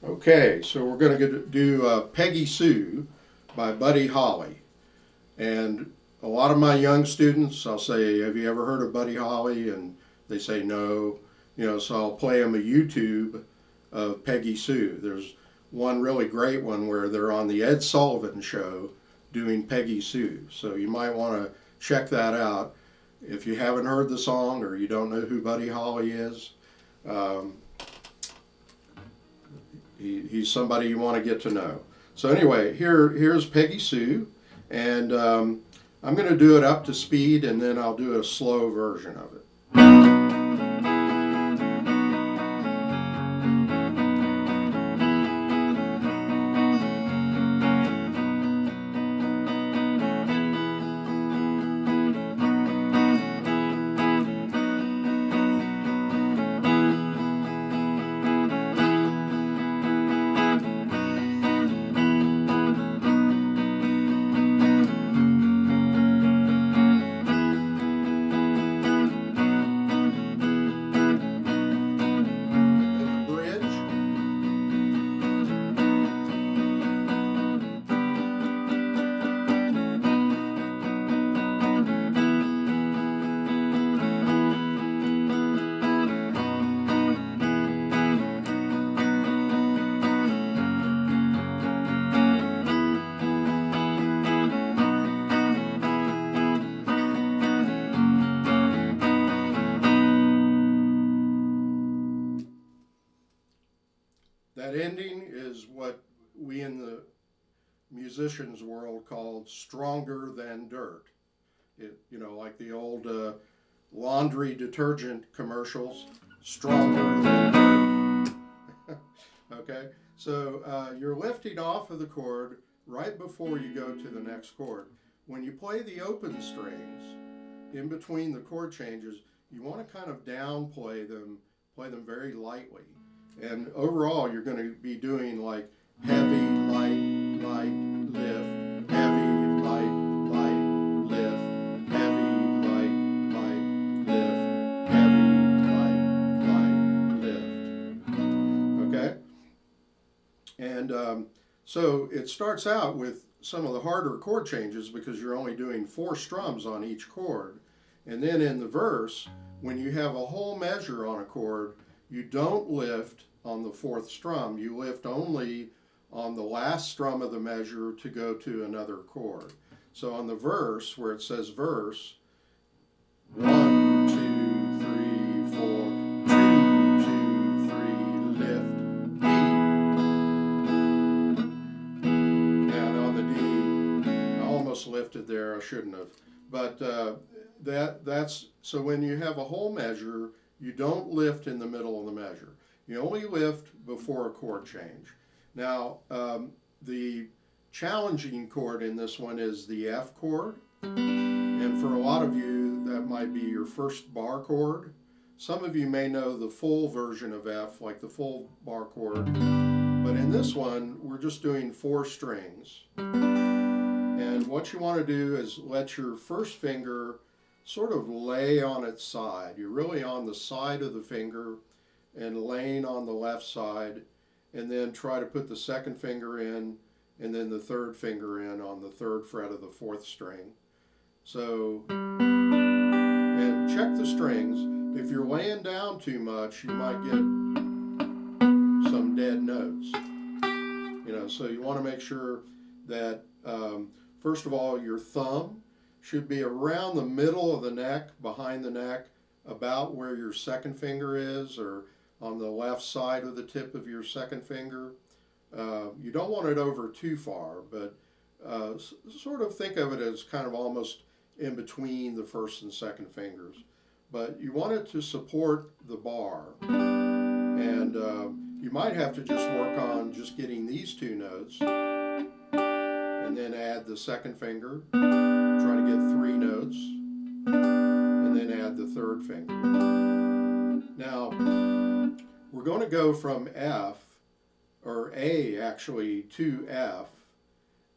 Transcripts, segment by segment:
Okay, so we're going to do Peggy Sue by Buddy Holly. And a lot of my young students, I'll say, have you ever heard of Buddy Holly? And they say no. So I'll play them a YouTube of Peggy Sue. There's one really great one where they're on the Ed Sullivan Show doing Peggy Sue. So you might want to check that out. If you haven't heard the song or you don't know who Buddy Holly is, um, he's somebody you want to get to know. So anyway, here's Peggy Sue, and I'm going to do it up to speed, and then I'll do a slow version of it. And the bridge. That ending is what we in the musicians world called stronger than dirt. Like the old laundry detergent commercials, stronger than dirt. Okay, so you're lifting off of the chord right before you go to the next chord. When you play the open strings in between the chord changes, you want to kind of downplay them, play them very lightly. And overall, you're going to be doing like heavy, light, light, lift, heavy, light, light, lift, heavy, light, light, lift, heavy, light, light, lift. Okay? And so it starts out with some of the harder chord changes because you're only doing 4 strums on each chord. And then in the verse, when you have a whole measure on a chord, you don't lift on the 4th strum. You lift only on the last strum of the measure to go to another chord. So on the verse, where it says verse, 1, 2, 3, 4, 2, 2, 3, lift, B. And on the D, I almost lifted there, I shouldn't have. But that's so when you have a whole measure, you don't lift in the middle of the measure. You only lift before a chord change. Now, the challenging chord in this one is the F chord. And for a lot of you, that might be your first bar chord. Some of you may know the full version of F, like the full bar chord. But in this one, we're just doing 4 strings. And what you want to do is let your first finger sort of lay on its side. You're really on the side of the finger and laying on the left side, and then try to put the second finger in and then the third finger in on the 3rd fret of the 4th string. So, and check the strings. If you're laying down too much, you might get some dead notes. So you want to make sure that, first of all, your thumb should be around the middle of the neck, behind the neck, about where your second finger is, or on the left side of the tip of your second finger. You don't want it over too far, but sort of think of it as kind of almost in between the first and second fingers. But you want it to support the bar. And you might have to just work on just getting these 2 notes, and then add the second finger, try to get 3 notes, and then add the 3rd finger. Now, we're going to go from F, or A actually, to F.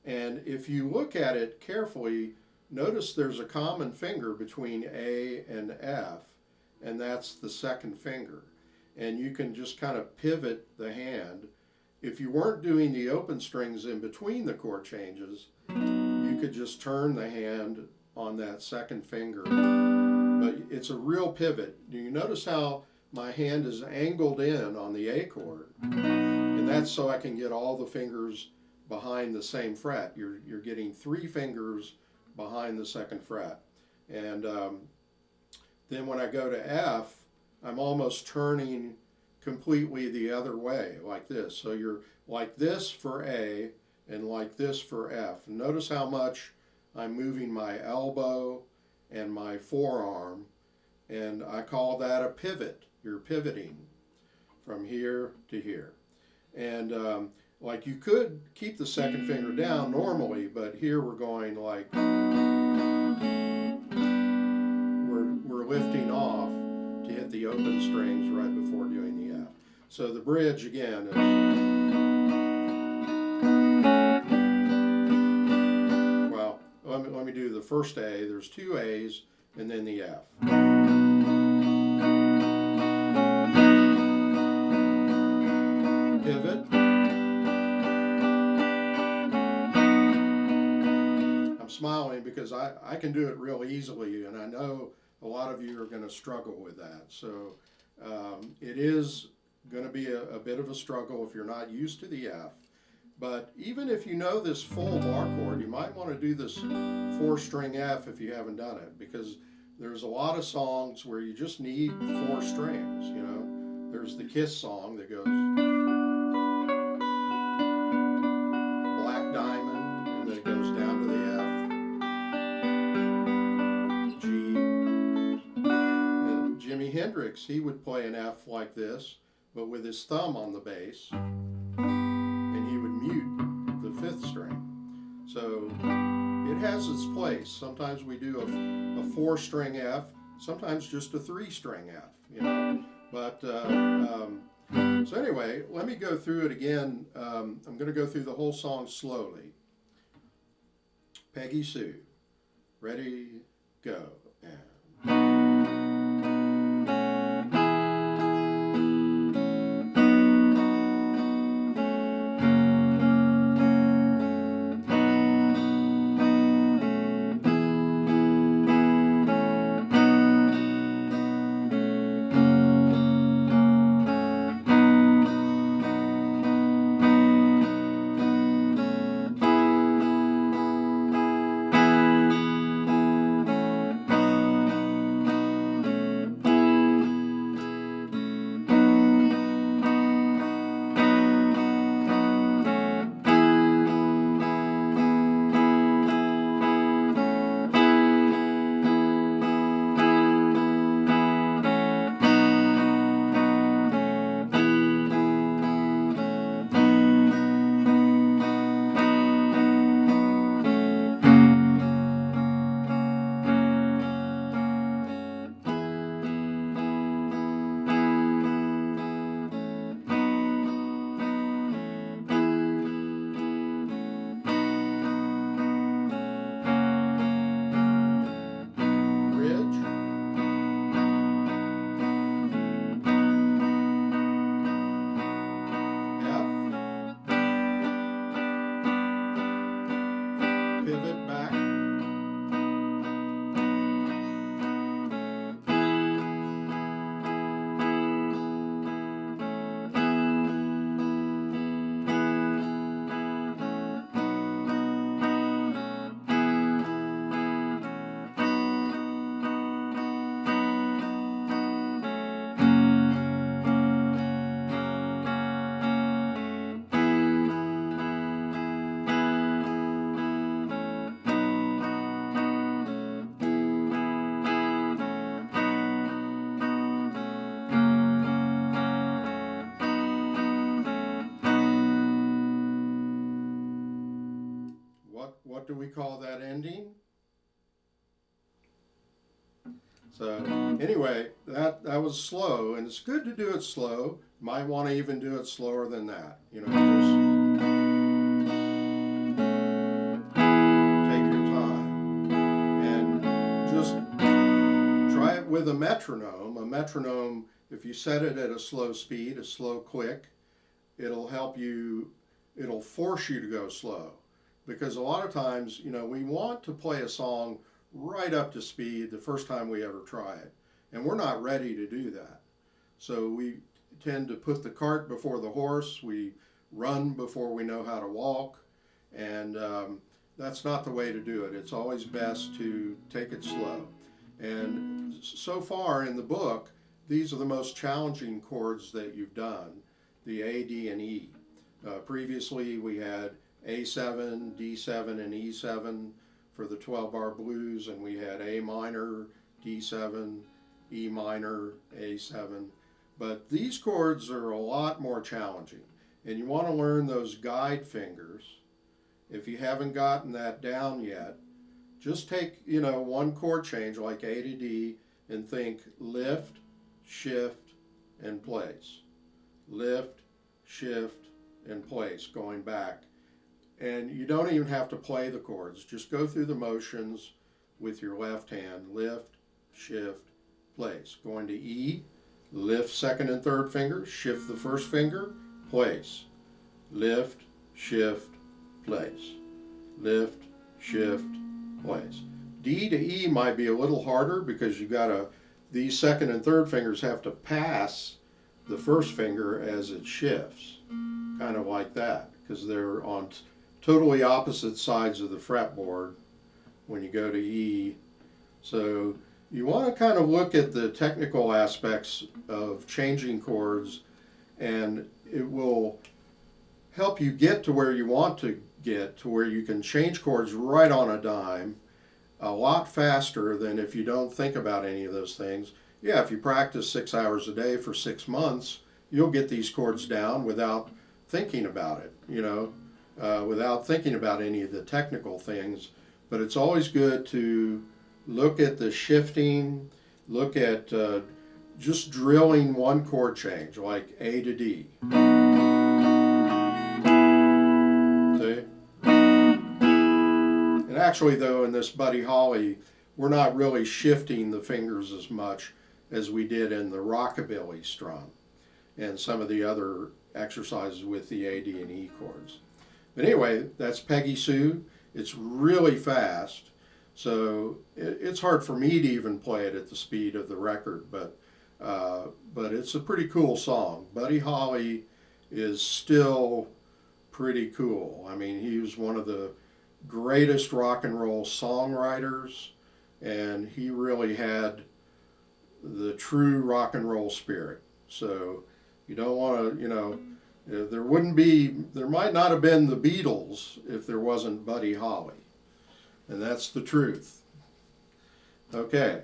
And if you look at it carefully, notice there's a common finger between A and F, and that's the second finger. And you can just kind of pivot the hand if you weren't doing the open strings in between the chord changes, you could just turn the hand on that second finger. But it's a real pivot. Do you notice how my hand is angled in on the A chord? And that's so I can get all the fingers behind the same fret. You're getting 3 fingers behind the second fret. And then when I go to F, I'm almost turning completely the other way, like this. So you're like this for A and like this for F. And notice how much I'm moving my elbow and my forearm, and I call that a pivot. You're pivoting from here to here. And like you could keep the second finger down normally, but here we're going like, we're lifting off to hit the open strings right before doing the F. So the bridge again is, well, let me do the first A. There's 2 A's and then the F. Pivot. I'm smiling because I can do it real easily, and I know a lot of you are going to struggle with that. So it is going to be a bit of a struggle if you're not used to the F. But even if you know this full bar chord, you might want to do this 4-string F if you haven't done it, because there's a lot of songs where you just need 4 strings, you know. There's the Kiss song that goes Black Diamond, and then it goes down to the F, G. And Jimi Hendrix, he would play an F like this, but with his thumb on the bass, and he would mute the 5th string. So it has its place. Sometimes we do a 4-string F, sometimes just a 3-string F, you know. But so anyway, let me go through it again. I'm going to go through the whole song slowly. Peggy Sue, ready, go. And pivot back. What do we call that ending? So anyway, that was slow, and it's good to do it slow. You might want to even do it slower than that. You know, just take your time and just try it with a metronome. A metronome, if you set it at a slow speed, a slow click, it'll help you, it'll force you to go slow. Because a lot of times, we want to play a song right up to speed the first time we ever try it. And we're not ready to do that. So we tend to put the cart before the horse. We run before we know how to walk. And that's not the way to do it. It's always best to take it slow. And so far in the book, these are the most challenging chords that you've done, the A, D, and E. Previously we had A7, D7, and E7 for the 12-bar blues, and we had A minor, D7, E minor, A7. But these chords are a lot more challenging, and you want to learn those guide fingers. If you haven't gotten that down yet, just take, one chord change like A to D and think lift, shift, and place. Lift, shift, and place, going back. And you don't even have to play the chords. Just go through the motions with your left hand. Lift, shift, place. Going to E, lift second and third finger, shift the first finger, place. Lift, shift, place. Lift, shift, place. D to E might be a little harder because these second and third fingers have to pass the first finger as it shifts. Kind of like that, because they're on totally opposite sides of the fretboard when you go to E. So you want to kind of look at the technical aspects of changing chords, and it will help you get to where you want to get, to where you can change chords right on a dime a lot faster than if you don't think about any of those things. Yeah, if you practice 6 hours a day for 6 months, you'll get these chords down without thinking about it, without thinking about any of the technical things. But it's always good to look at the shifting, look at just drilling one chord change, like A to D. See? And actually, though, in this Buddy Holly, we're not really shifting the fingers as much as we did in the rockabilly strum and some of the other exercises with the A, D, and E chords. But anyway, that's Peggy Sue. It's really fast, so it's hard for me to even play it at the speed of the record, but it's a pretty cool song. Buddy Holly is still pretty cool. I mean, he was one of the greatest rock and roll songwriters, and he really had the true rock and roll spirit. So you don't want to, there might not have been the Beatles if there wasn't Buddy Holly. And that's the truth. Okay,